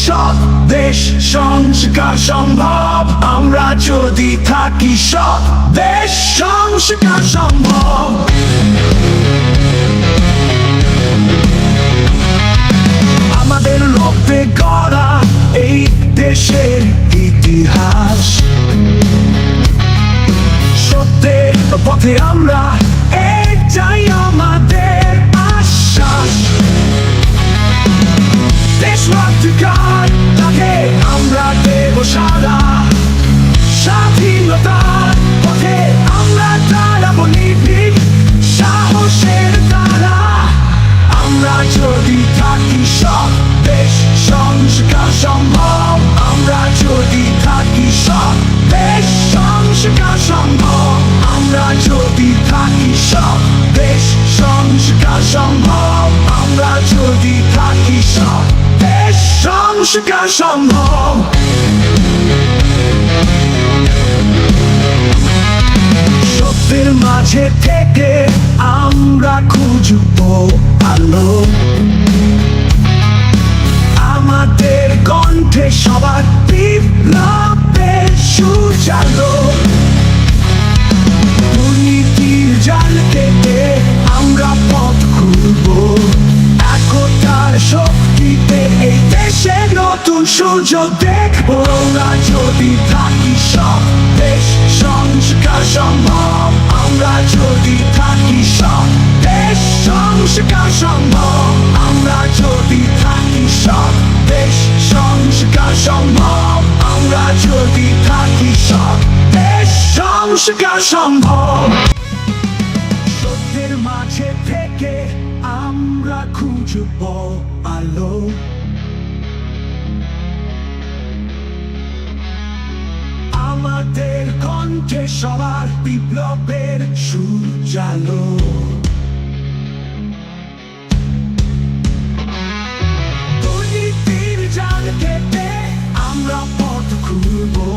সৎ দেশ সংস্কার সম্ভব, আমরা যদি থাকি সৎ দেশ সংস্কার সম্ভব। আমাদের রক্তে গড়া এই দেশের ইতিহাস, সত্যের পথে আমরা এটাই আমাদের আশ্বাস। দেশ রক্ষার তাকে আমরা দেব সারা, স্বাধীনতার পথে আমরা দাঁড়াবো নির্ভীক সাহসের দ্বারা। আমরা যদি থাকি সৎ দেশ সংস্কার সম্ভব, আমরা যদি থাকি সৎ দেশ সংস্কার সম্ভব। আমরা যদি থাকি সৎ দেশ সংস্কার সম্ভব, আমরা যদি থাকি সৎ দেশ সংস্কার সম্ভব। সত্যের মাঝে থেকে আমরা খুঁজবো আলো, আমাদের কণ্ঠে সবার বিপ্লবের সুজালো। দুর্নীতির জাল কেটে আমরা পথ খুলবো, একতার শক্তিতে এই দেশের নতুন সূর্য দেখবো। আমরা যদি থাকি সৎ দেশ সংস্কার সম্ভব, আমরা যদি থাকি সৎ দেশ সংস্কার সম্ভব। আমরা যদি থাকি সৎ দেশ সংস্কার সম্ভব, আমরা যদি থাকি সৎ দেশ সংস্কার সম্ভব। সত্যের মাঝে থেকে আমরা খুঁজবো আলো, আমাদের কণ্ঠে সবার বিপ্লবের সুজালো। দুর্নীতির জাল কেটে আমরা পথ খুলবো,